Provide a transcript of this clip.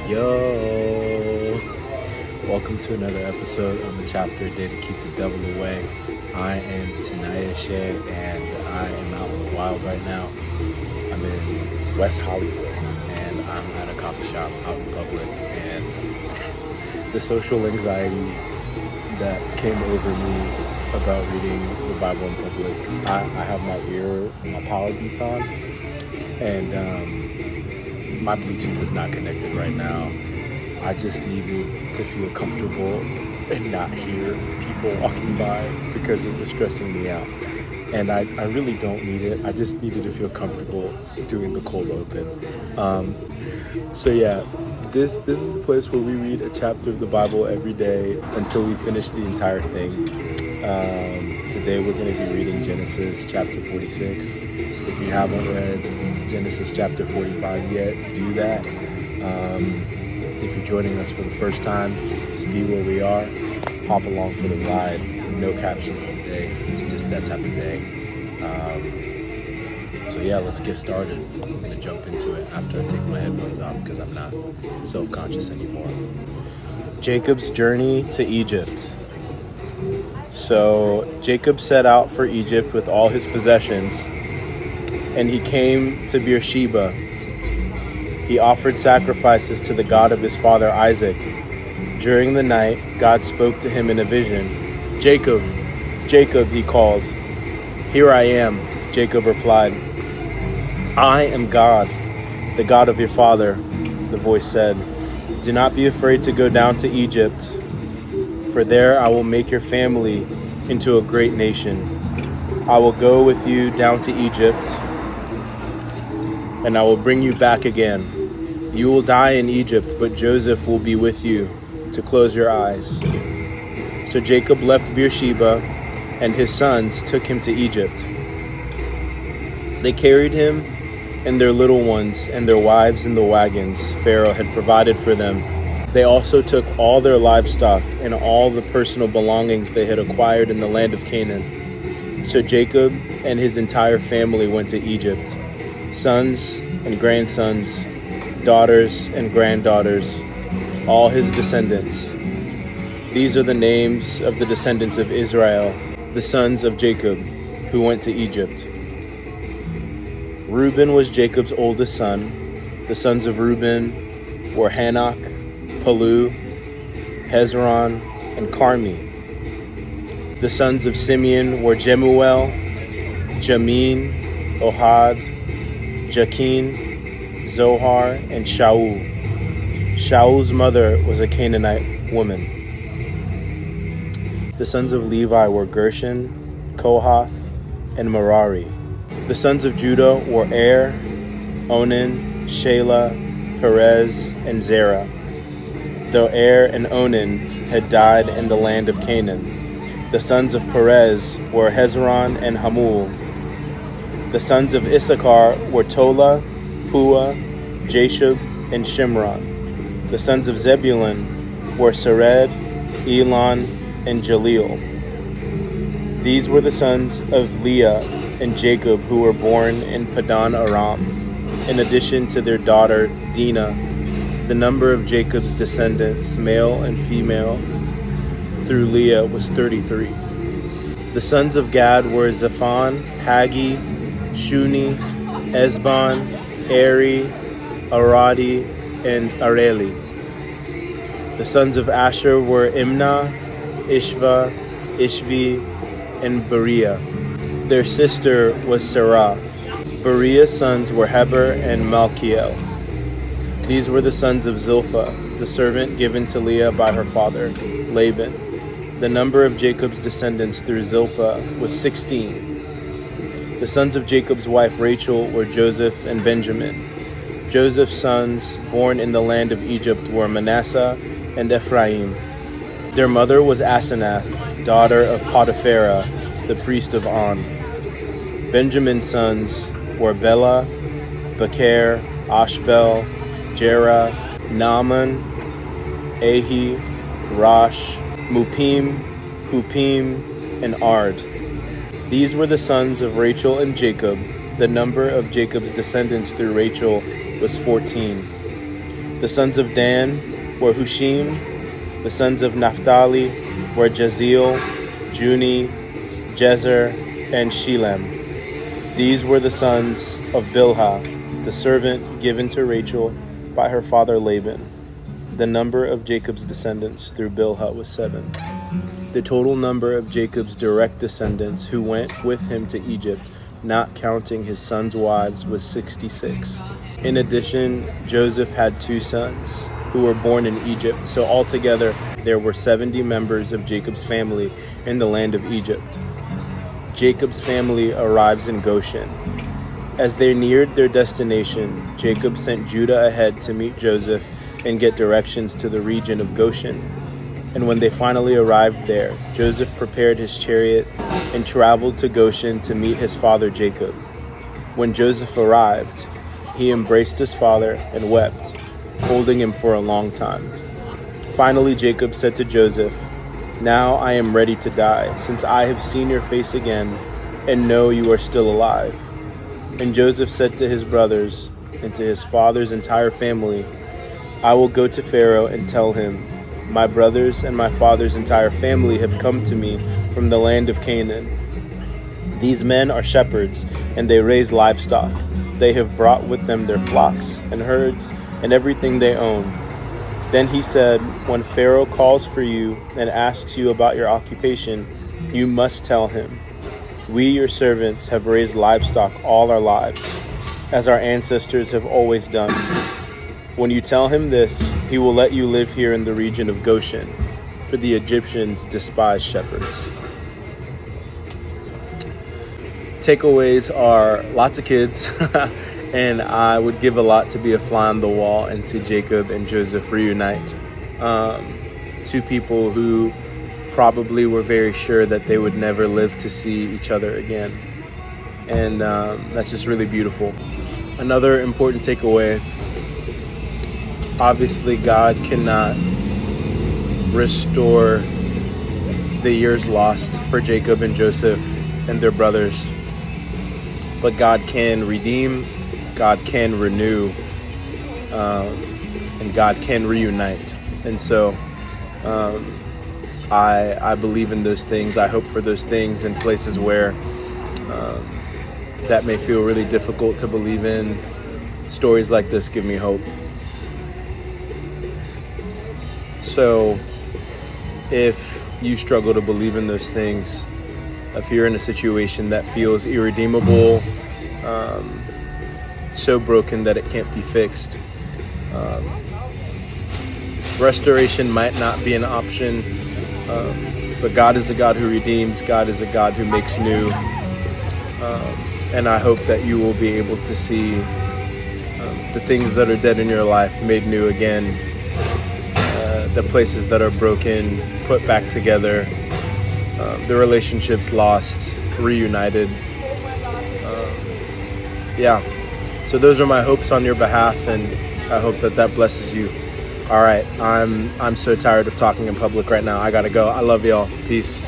Yo, welcome to another episode on the chapter A Day to Keep the Devil Away. I am Tanaya Shea, and I am out in the wild right now. I'm in West Hollywood, and I'm at a coffee shop out in public, and the social anxiety that came over me about reading the Bible in public. I have my power beats on, and my Bluetooth is not connected right now. I just needed to feel comfortable and not hear people walking by because it was stressing me out. And I really don't need it. I just needed to feel comfortable doing the cold open. So yeah, this is the place where we read a chapter of the Bible every day until we finish the entire thing. Today we're going to be reading Genesis chapter 46. If you haven't read Genesis chapter 45 yet, do that. If you're joining us for the first time, just be where we are. Hop along for the ride. No captions today. It's just that type of day. So yeah, let's get started. I'm going to jump into it after I take my headphones off because I'm not self-conscious anymore. Jacob's journey to Egypt. So Jacob set out for Egypt with all his possessions, and he came to Beersheba. He offered sacrifices to the God of his father Isaac. During the night, God spoke to him in a vision. "Jacob, Jacob," he called. "Here I am," Jacob replied. "I am God, the God of your father," the voice said. "Do not be afraid to go down to Egypt, for there I will make your family into a great nation. I will go with you down to Egypt, and I will bring you back again. You will die in Egypt, but Joseph will be with you to close your eyes." So Jacob left Beersheba, and his sons took him to Egypt. They carried him and their little ones and their wives in the wagons Pharaoh had provided for them. They also took all their livestock and all the personal belongings they had acquired in the land of Canaan. So Jacob and his entire family went to Egypt, sons and grandsons, daughters and granddaughters, all his descendants. These are the names of the descendants of Israel, the sons of Jacob, who went to Egypt. Reuben was Jacob's oldest son. The sons of Reuben were Hanok, Palu, Hezron, and Carmi. The sons of Simeon were Jemuel, Jamin, Ohad, Jakin, Zohar, and Shaul. Shaul's mother was a Canaanite woman. The sons of Levi were Gershon, Kohath, and Merari. The sons of Judah were Er, Onan, Shelah, Perez, and Zerah. Though Er and Onan had died in the land of Canaan. The sons of Perez were Hezron and Hamul. The sons of Issachar were Tola, Pua, Jashub, and Shimron. The sons of Zebulun were Sered, Elon, and Jaleel. These were the sons of Leah and Jacob who were born in Padan Aram, in addition to their daughter Dinah. The number of Jacob's descendants, male and female, through Leah was 33. The sons of Gad were Zephon, Hagi, Shuni, Esbon, Eri, Aradi, and Areli. The sons of Asher were Imnah, Ishva, Ishvi, and Beriah. Their sister was Sarah. Beriah's sons were Heber and Malkiel. These were the sons of Zilpah, the servant given to Leah by her father, Laban. The number of Jacob's descendants through Zilpah was 16. The sons of Jacob's wife Rachel were Joseph and Benjamin. Joseph's sons, born in the land of Egypt, were Manasseh and Ephraim. Their mother was Asenath, daughter of Potipharah, the priest of On. Benjamin's sons were Bela, Becher, Ashbel, Jerah, Naaman, Ahi, Rosh, Mupim, Hupim, and Ard. These were the sons of Rachel and Jacob. The number of Jacob's descendants through Rachel was 14. The sons of Dan were Hushim. The sons of Naphtali were Jaziel, Juni, Jezer, and Shilem. These were the sons of Bilhah, the servant given to Rachel by her father Laban. The number of Jacob's descendants through Bilhah was 7. The total number of Jacob's direct descendants who went with him to Egypt, not counting his sons' wives, was 66. In addition, Joseph had 2 sons who were born in Egypt, so altogether there were 70 members of Jacob's family in the land of Egypt. Jacob's family arrives in Goshen. As they neared their destination, Jacob sent Judah ahead to meet Joseph and get directions to the region of Goshen. And when they finally arrived there, Joseph prepared his chariot and traveled to Goshen to meet his father Jacob. When Joseph arrived, he embraced his father and wept, holding him for a long time. Finally, Jacob said to Joseph, "Now I am ready to die, since I have seen your face again and know you are still alive." And Joseph said to his brothers and to his father's entire family, "I will go to Pharaoh and tell him, 'My brothers and my father's entire family have come to me from the land of Canaan. These men are shepherds, and they raise livestock. They have brought with them their flocks and herds and everything they own.'" Then he said, "When Pharaoh calls for you and asks you about your occupation, you must tell him, 'We, your servants, have raised livestock all our lives, as our ancestors have always done.' When you tell him this, he will let you live here in the region of Goshen, for the Egyptians despise shepherds." Takeaways are lots of kids, and I would give a lot to be a fly on the wall and see Jacob and Joseph reunite. 2 people who probably were very sure that they would never live to see each other again. And that's just really beautiful. Another important takeaway: obviously, God cannot restore the years lost for Jacob and Joseph and their brothers, but God can redeem, God can renew, and God can reunite. And so I believe in those things. I hope for those things in places where that may feel really difficult to believe in. Stories like this give me hope. So if you struggle to believe in those things, if you're in a situation that feels irredeemable, so broken that it can't be fixed, restoration might not be an option, but God is a God who redeems. God is a God who makes new, and I hope that you will be able to see the things that are dead in your life made new again, the places that are broken put back together, the relationships lost reunited. So those are my hopes on your behalf, and I hope that blesses you. All right, I'm so tired of talking in public right now. I gotta go. I love y'all. Peace.